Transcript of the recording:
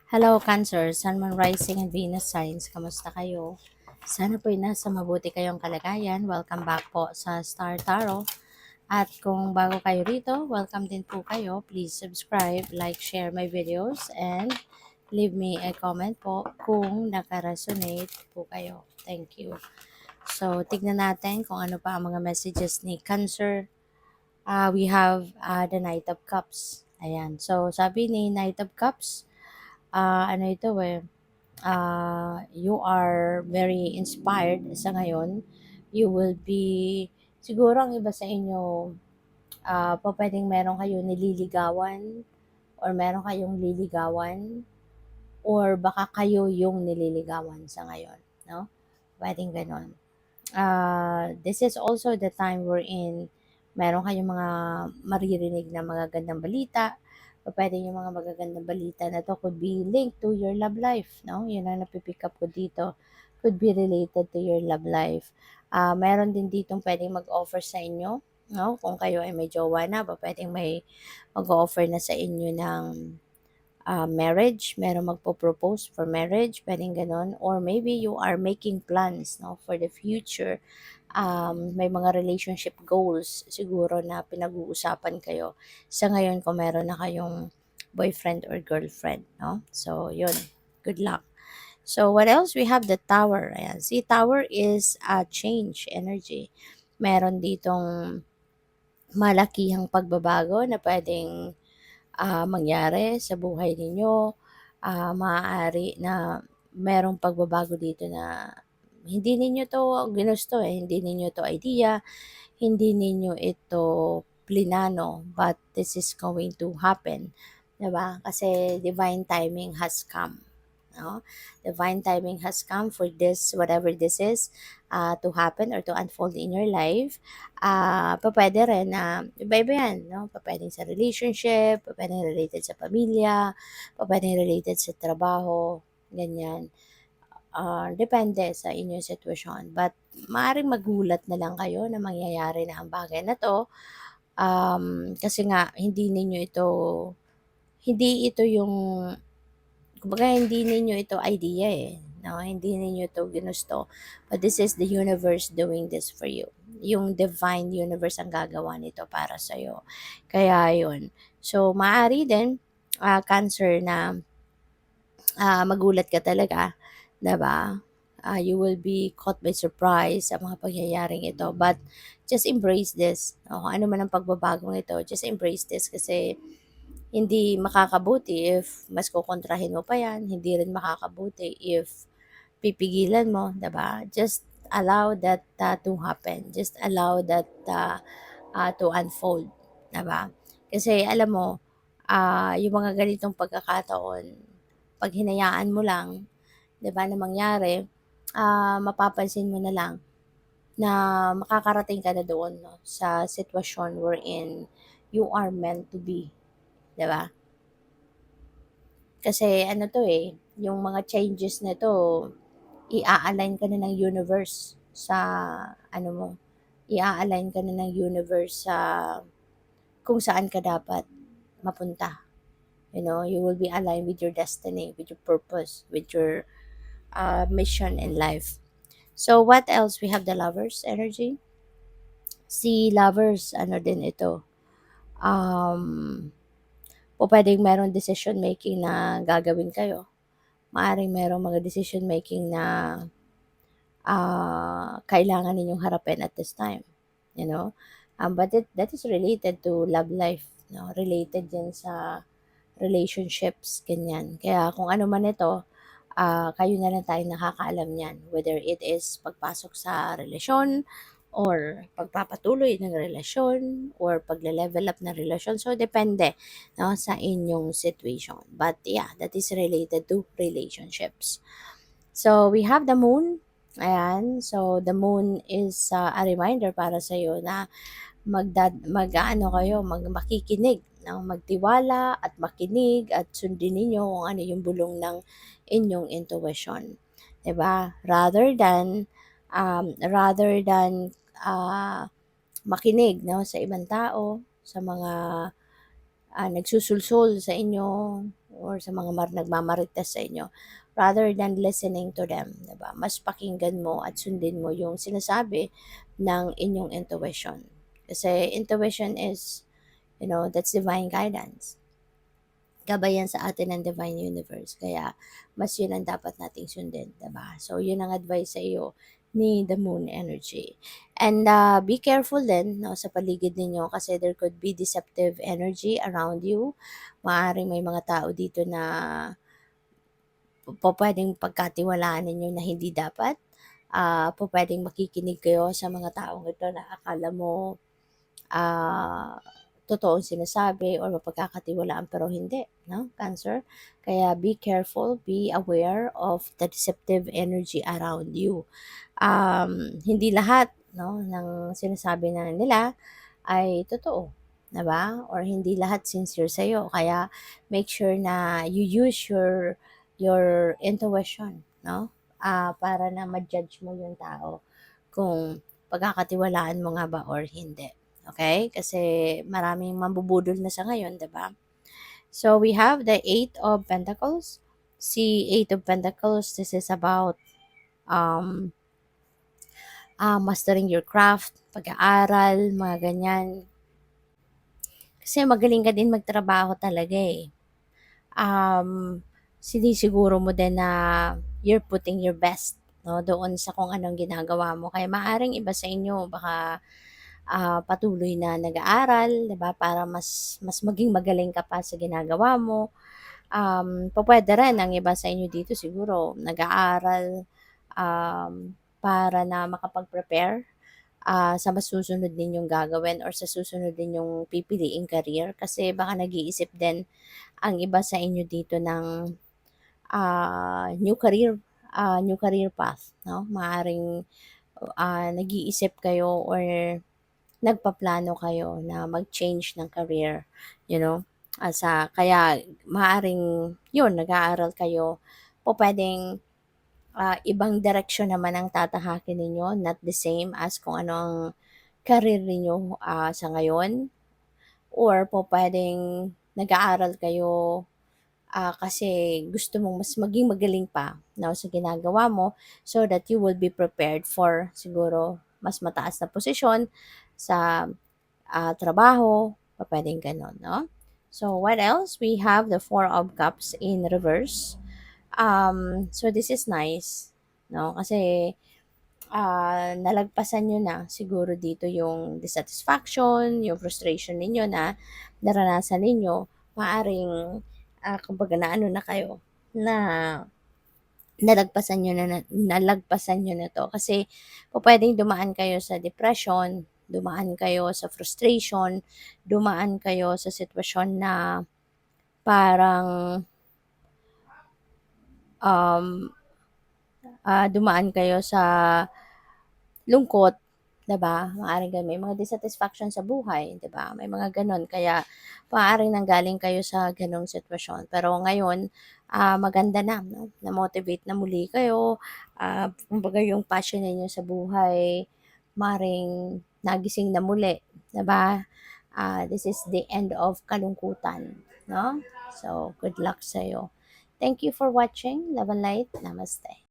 Hello, Cancer, Sun, Moon, Rising, and Venus signs. Kamusta kayo? Sana po'y nasa mabuti kayong kalagayan. Welcome back po sa Star Tarot. At kung bago kayo rito, welcome din po kayo. Please subscribe, like, share my videos, and leave me a comment po kung nakaresonate po kayo. Thank you. So, tignan natin kung ano pa ang mga messages ni Cancer. We have the Knight of Cups. Ayan. So, sabi ni Knight of Cups, ano ito you are very inspired sa ngayon. You will be, siguro ang iba sa inyo, pwedeng meron kayong nililigawan or meron kayong liligawan or baka kayo yung nililigawan sa ngayon, no? Pwedeng ganon. This is also the time wherein meron kayong mga maririnig na magagandang balita. Pwede yung mga magagandang balita na to could be linked to your love life, no? Yun ang napipick up ko dito. Could be related to your love life. Meron din ditong pwedeng mag-offer sa inyo, no? Kung kayo ay may jowa na, pwedeng may mag-offer na sa inyo ng marriage, meron magpo-propose for marriage, pwedeng ganon. Or maybe you are making plans, no, for the future. May mga relationship goals siguro na pinag-uusapan kayo sa ngayon kung meron na kayong boyfriend or girlfriend, no? So, yun. Good luck. So, what else? We have the Tower. Ayan. Si Tower is a change energy. Meron ditong malakihang pagbabago na pwedeng mangyari sa buhay ninyo. Maaari na merong pagbabago dito na hindi ninyo to ginusto hindi ninyo to idea, hindi ninyo ito plinano, but this is going to happen. Diba? Kasi divine timing has come. No? Divine timing has come for this, whatever this is, to happen or to unfold in your life. Pwede rin na, iba-iba yan, no? Pwedeng sa relationship, pwedeng related sa pamilya, pwedeng related sa trabaho, ganyan. Depende sa inyong sitwasyon. But, maaaring magulat na lang kayo na mangyayari na ang bagay na to. Kasi nga, hindi ito yung, kumbaga hindi ninyo ito idea no? Hindi ninyo ito ginusto. But this is the universe doing this for you. Yung divine universe ang gagawa nito para sa'yo. Kaya yun. So, maaari din, Cancer, na magulat ka talaga, diba? You will be caught by surprise sa mga pangyayaring ito. But, just embrace this. Kung ano man ang pagbabagong ito, just embrace this kasi hindi makakabuti if mas kukontrahin mo pa yan. Hindi rin makakabuti if pipigilan mo, 'di ba? Just allow that to happen. Just allow that to unfold, 'di ba? Kasi alam mo, yung mga ganitong pagkakataon, pag hinayaan mo lang, 'di ba, na mangyari, mapapansin mo na lang na makakarating ka na doon, no, sa sitwasyon wherein you are meant to be, 'di ba? Kasi ano 'to, yung mga changes na 'to, i-a-align ka na ng universe sa ano mo, i-a-align ka na ng universe sa kung saan ka dapat mapunta. You know, you will be aligned with your destiny, with your purpose, with your mission in life. So, what else? We have the Lovers energy. Si Lovers, ano din ito, um, pwedeng meron decision making na gagawin kayo. Maaring merong mga decision making na kailangan ninyong harapin at this time, you know. But that is related to love life, no? Related din sa relationships, ganyan. Kaya kung ano man ito, kayo na lang tayo nakakaalam niyan. Whether it is pagpasok sa relasyon, or pagpapatuloy ng relasyon, or pagle-level up ng relasyon. So, depende, no, sa inyong situation. But yeah, that is related to relationships. So, we have the moon. Ayan. So, the moon is a reminder para sa iyo na mag-aano kayo, makikinig, no? Magtiwala at makinig at sundin ninyo kung ano yung bulong ng inyong intuition. 'Di ba? Rather than makinig, no, sa ibang tao, sa mga nagsusulsol sa inyo, or sa mga nagmamarites sa inyo, rather than listening to them, 'di ba? Mas pakinggan mo at sundin mo yung sinasabi ng inyong intuition. Kasi intuition is, that's divine guidance. Gabayan sa atin ng divine universe. Kaya, mas yun ang dapat nating sundin, diba? So, yun ang advice sa iyo ni the moon energy. And be careful din, no, sa paligid ninyo kasi there could be deceptive energy around you. Maaring may mga tao dito na pwedeng pagkatiwalaan ninyo na hindi dapat. Pwedeng makikinig kayo sa mga taong ito na akala mo ah, totoong sinasabi or mapagkakatiwalaan pero hindi, no? Cancer. Kaya be careful, be aware of the deceptive energy around you. Hindi lahat, no, ng sinasabi na nila ay totoo, 'di ba? Or hindi lahat sincere sa iyo. Kaya make sure na you use your intuition, no? Para na ma-judge mo yung tao kung pagkakatiwalaan mo nga ba or hindi. Okay? Kasi maraming mambubudol na sa ngayon, 'di ba? So we have the Eight of Pentacles. Si Eight of Pentacles, this is about um, mastering your craft, pag-aaral, mga ganyan. Kasi magaling ka din magtrabaho talaga eh. Um, Sinisiguro mo din na you're putting your best, no, doon sa kung anong ginagawa mo. Kaya maaring iba sa inyo baka patuloy na nag-aaral, 'di ba, para mas maging magaling ka pa sa ginagawa mo. Pupuwede rin ang iba sa inyo dito siguro nag-aaral, para na makapag-prepare, sa masusunod ninyong gagawin or sa susunod ninyong pipiliing career. Kasi baka nag-iisip din ang iba sa inyo dito ng, new career path, 'no? Maaaring, nag-iisip kayo or nagpaplano kayo na mag-change ng career, you know? Kaya maaaring yun, nag-aaral kayo, pupuwedeng, ibang direksyon naman ang tatahakin ninyo, not the same as kung ano ang career ninyo, sa ngayon. Or pupuwedeng nag-aaral kayo, kasi gusto mong mas maging magaling pa, 'no, sa ginagawa mo so that you will be prepared for siguro mas mataas na posisyon sa trabaho, pupuwedeng gano'n, 'no? So, what else? We have the Four of Cups in reverse. So this is nice, 'no? Kasi, nalagpasan niyo na siguro dito yung dissatisfaction, yung frustration ninyo na naranasan ninyo. Maaaring, kumbaga naano na kayo, na nalagpasan niyo na 'to kasi pupuwedeng dumaan kayo sa depression, dumaan kayo sa frustration, dumaan kayo sa sitwasyon na parang, um, dumaan kayo sa lungkot, 'di ba? Maaaring may mga dissatisfaction sa buhay, 'di ba? May mga gano'n kaya maaaring nanggaling kayo sa gano'ng sitwasyon. Pero ngayon, maganda na 'no, na-motivate na muli kayo, kumbaga yung passion ninyo sa buhay maaaring nagising na muli, 'di ba? This is the end of kalungkutan, 'no? So, good luck sa'yo. Thank you for watching. Love and light. Namaste.